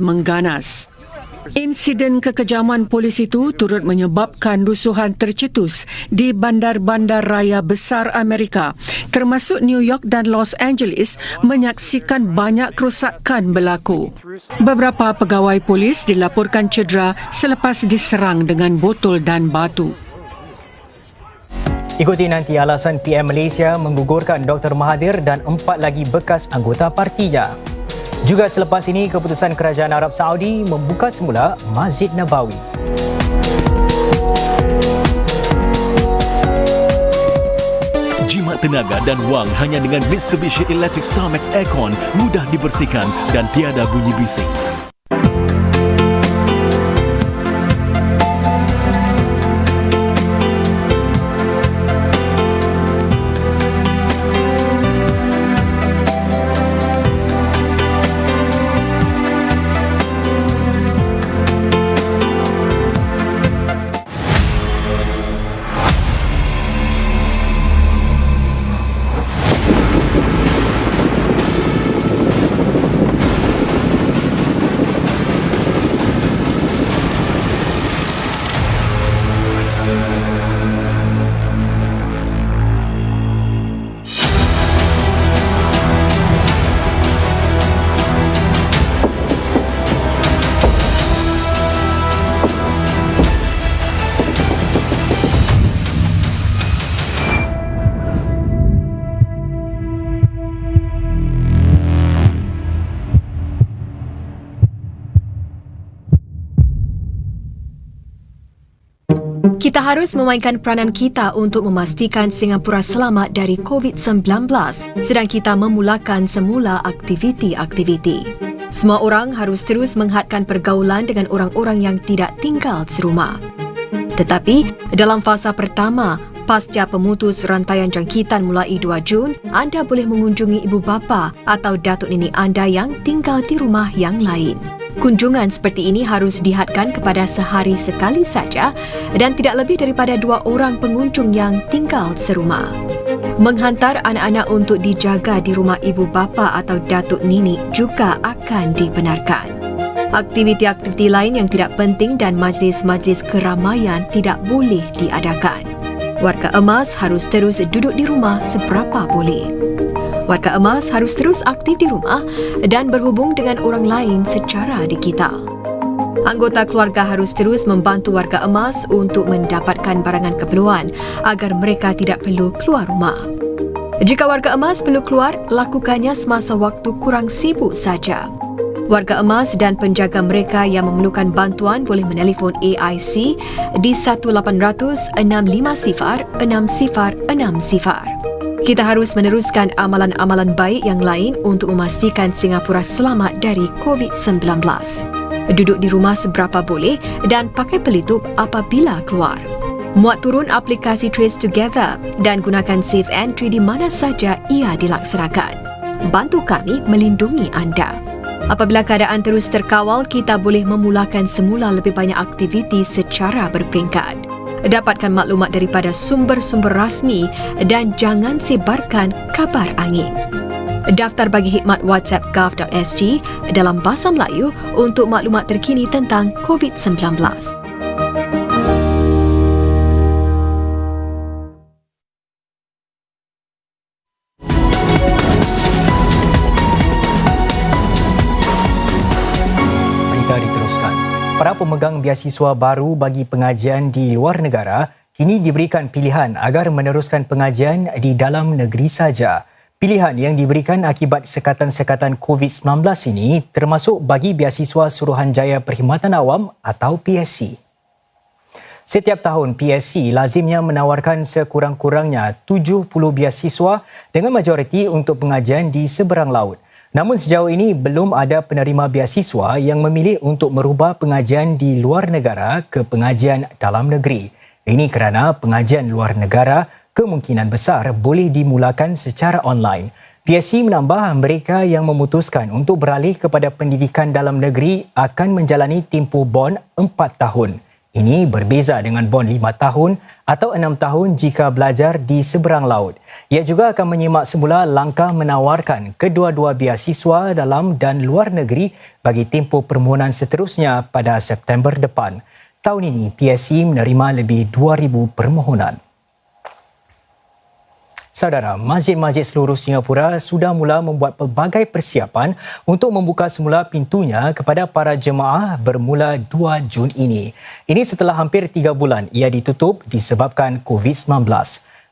mengganas. Insiden kekejaman polis itu turut menyebabkan rusuhan tercetus di bandar-bandar raya besar Amerika, termasuk New York dan Los Angeles, menyaksikan banyak kerosakan berlaku. Beberapa pegawai polis dilaporkan cedera selepas diserang dengan botol dan batu. Ikuti nanti alasan PM Malaysia menggugurkan Dr. Mahathir dan 4 lagi bekas anggota partinya. Juga selepas ini, keputusan Kerajaan Arab Saudi membuka semula Masjid Nabawi. Jimat tenaga dan wang hanya dengan Mitsubishi Electric Starmax Aircon, mudah dibersihkan dan tiada bunyi bising. Kita harus memainkan peranan kita untuk memastikan Singapura selamat dari COVID-19 sedang kita memulakan semula aktiviti-aktiviti. Semua orang harus terus menghadkan pergaulan dengan orang-orang yang tidak tinggal serumah. Tetapi, dalam fasa pertama, pasca pemutus rantaian jangkitan mulai 2 Jun, anda boleh mengunjungi ibu bapa atau datuk nenek anda yang tinggal di rumah yang lain. Kunjungan seperti ini harus dihadkan kepada sehari sekali saja dan tidak lebih daripada 2 orang pengunjung yang tinggal serumah. Menghantar anak-anak untuk dijaga di rumah ibu bapa atau datuk nenek juga akan dibenarkan. Aktiviti-aktiviti lain yang tidak penting dan majlis-majlis keramaian tidak boleh diadakan. Warga emas harus terus duduk di rumah seberapa boleh. Warga emas harus terus aktif di rumah dan berhubung dengan orang lain secara digital. Anggota keluarga harus terus membantu warga emas untuk mendapatkan barangan keperluan agar mereka tidak perlu keluar rumah. Jika warga emas perlu keluar, lakukannya semasa waktu kurang sibuk saja. Warga emas dan penjaga mereka yang memerlukan bantuan boleh menelefon AIC di 1-800-650-6060. Kita harus meneruskan amalan-amalan baik yang lain untuk memastikan Singapura selamat dari COVID-19. Duduk di rumah seberapa boleh dan pakai pelitup apabila keluar. Muat turun aplikasi Trace Together dan gunakan Safe Entry di mana saja ia dilaksanakan. Bantu kami melindungi anda. Apabila keadaan terus terkawal, kita boleh memulakan semula lebih banyak aktiviti secara berperingkat. Dapatkan maklumat daripada sumber-sumber rasmi dan jangan sebarkan kabar angin. Daftar bagi khidmat WhatsApp gov.sg dalam bahasa Melayu untuk maklumat terkini tentang COVID-19. Para pemegang beasiswa baru bagi pengajian di luar negara kini diberikan pilihan agar meneruskan pengajian di dalam negeri saja. Pilihan yang diberikan akibat sekatan-sekatan COVID-19 ini termasuk bagi beasiswa Suruhanjaya Perkhidmatan Awam atau PSC. Setiap tahun, PSC lazimnya menawarkan sekurang-kurangnya 70 beasiswa dengan majoriti untuk pengajian di seberang laut. Namun sejauh ini belum ada penerima beasiswa yang memilih untuk merubah pengajian di luar negara ke pengajian dalam negeri. Ini kerana pengajian luar negara kemungkinan besar boleh dimulakan secara online. PSC menambah mereka yang memutuskan untuk beralih kepada pendidikan dalam negeri akan menjalani tempoh bond 4 tahun. Ini berbeza dengan bon 5 tahun atau 6 tahun jika belajar di seberang laut. Ia juga akan menyimak semula langkah menawarkan kedua-dua beasiswa dalam dan luar negeri bagi tempoh permohonan seterusnya pada September depan. Tahun ini, PSC menerima lebih 2,000 permohonan. Saudara, masjid-masjid seluruh Singapura sudah mula membuat pelbagai persiapan untuk membuka semula pintunya kepada para jemaah bermula 2 Jun ini. Ini setelah hampir 3 bulan ia ditutup disebabkan COVID-19.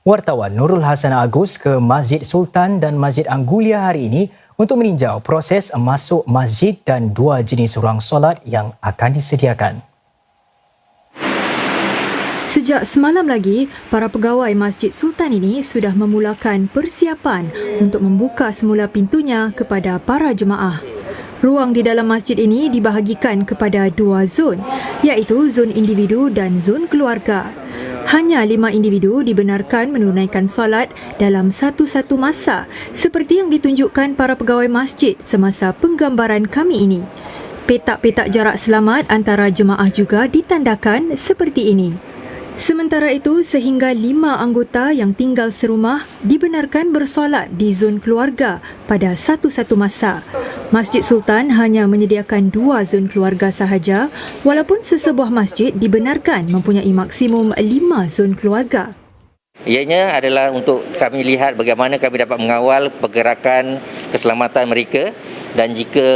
Wartawan Nurul Hasan Agus ke Masjid Sultan dan Masjid Anggulia hari ini untuk meninjau proses masuk masjid dan 2 jenis ruang solat yang akan disediakan. Sejak semalam lagi, para pegawai Masjid Sultan ini sudah memulakan persiapan untuk membuka semula pintunya kepada para jemaah. Ruang di dalam masjid ini dibahagikan kepada 2 zon, iaitu zon individu dan zon keluarga. Hanya 5 individu dibenarkan menunaikan solat dalam satu-satu masa seperti yang ditunjukkan para pegawai masjid semasa penggambaran kami ini. Petak-petak jarak selamat antara jemaah juga ditandakan seperti ini. Sementara itu, sehingga 5 anggota yang tinggal serumah dibenarkan bersolat di zon keluarga pada satu-satu masa. Masjid Sultan hanya menyediakan 2 zon keluarga sahaja, walaupun sesebuah masjid dibenarkan mempunyai maksimum 5 zon keluarga. Ianya adalah untuk kami lihat bagaimana kami dapat mengawal pergerakan keselamatan mereka, dan jika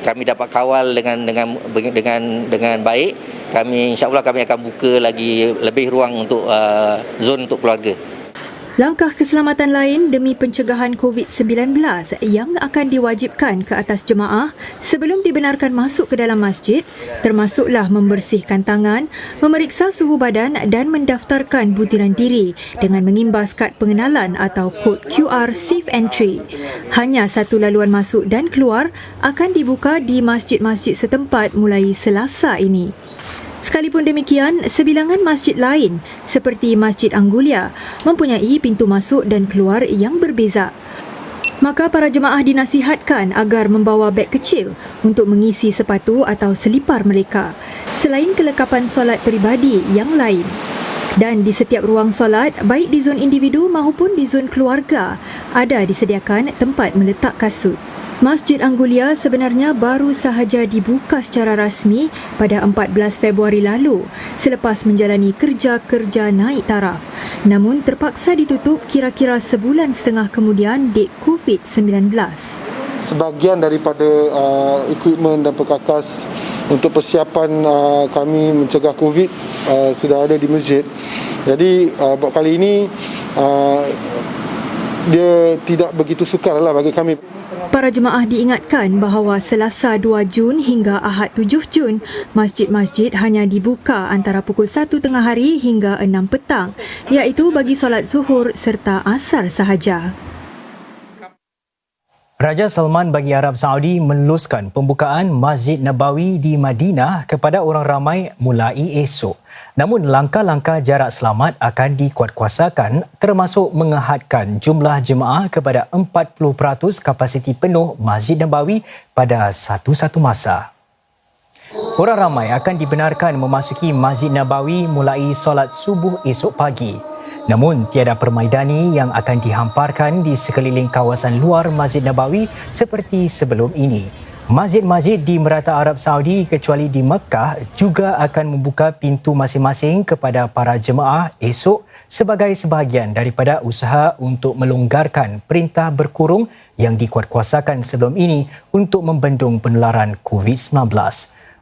kami dapat kawal dengan baik, insya-Allah kami akan buka lagi lebih ruang untuk zon untuk keluarga. Langkah keselamatan lain demi pencegahan COVID-19 yang akan diwajibkan ke atas jemaah sebelum dibenarkan masuk ke dalam masjid termasuklah membersihkan tangan, memeriksa suhu badan dan mendaftarkan butiran diri dengan mengimbas kad pengenalan atau kod QR Safe Entry. Hanya satu laluan masuk dan keluar akan dibuka di masjid-masjid setempat mulai Selasa ini. Sekalipun demikian, sebilangan masjid lain seperti Masjid Anggulia mempunyai pintu masuk dan keluar yang berbeza. Maka para jemaah dinasihatkan agar membawa beg kecil untuk mengisi sepatu atau selipar mereka, selain kelengkapan solat peribadi yang lain. Dan di setiap ruang solat, baik di zon individu maupun di zon keluarga, ada disediakan tempat meletak kasut. Masjid Anggulia sebenarnya baru sahaja dibuka secara rasmi pada 14 Februari lalu selepas menjalani kerja-kerja naik taraf. Namun terpaksa ditutup kira-kira sebulan setengah kemudian dek COVID-19. Sebahagian daripada equipment dan perkakas untuk persiapan kami mencegah COVID sudah ada di masjid. Jadi buat kali ini dia tidak begitu sukar lah bagi kami. Para jemaah diingatkan bahawa Selasa 2 Jun hingga Ahad 7 Jun, masjid-masjid hanya dibuka antara pukul 1 tengah hari hingga 6 petang, iaitu bagi solat zuhur serta asar sahaja. Raja Salman bagi Arab Saudi meneruskan pembukaan Masjid Nabawi di Madinah kepada orang ramai mulai esok. Namun langkah-langkah jarak selamat akan dikuatkuasakan termasuk mengehadkan jumlah jemaah kepada 40% kapasiti penuh Masjid Nabawi pada satu-satu masa. Orang ramai akan dibenarkan memasuki Masjid Nabawi mulai solat subuh esok pagi. Namun, tiada permaidani yang akan dihamparkan di sekeliling kawasan luar Masjid Nabawi seperti sebelum ini. Masjid-masjid di merata Arab Saudi kecuali di Mekah juga akan membuka pintu masing-masing kepada para jemaah esok sebagai sebahagian daripada usaha untuk melonggarkan perintah berkurung yang dikuatkuasakan sebelum ini untuk membendung penularan COVID-19.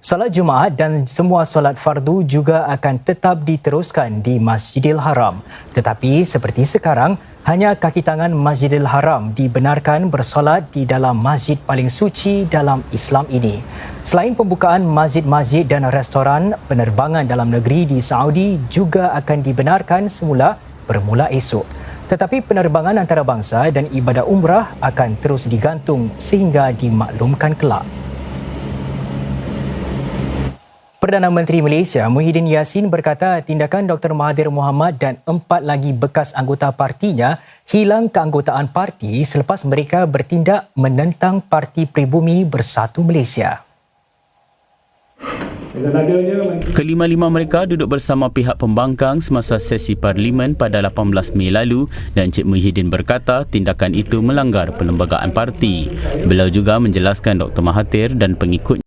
Solat Jumaat dan semua solat fardu juga akan tetap diteruskan di Masjidil Haram. Tetapi seperti sekarang, hanya kaki tangan Masjidil Haram dibenarkan bersolat di dalam masjid paling suci dalam Islam ini. Selain pembukaan masjid-masjid dan restoran, penerbangan dalam negeri di Saudi juga akan dibenarkan semula bermula esok. Tetapi penerbangan antarabangsa dan ibadah umrah akan terus digantung sehingga dimaklumkan kelak. Perdana Menteri Malaysia Muhyiddin Yassin berkata tindakan Dr. Mahathir Mohamad dan 4 lagi bekas anggota partinya hilang keanggotaan parti selepas mereka bertindak menentang Parti Pribumi Bersatu Malaysia. Kelima-lima mereka duduk bersama pihak pembangkang semasa sesi Parlimen pada 18 Mei lalu dan Encik Muhyiddin berkata tindakan itu melanggar perlembagaan parti. Beliau juga menjelaskan Dr. Mahathir dan pengikutnya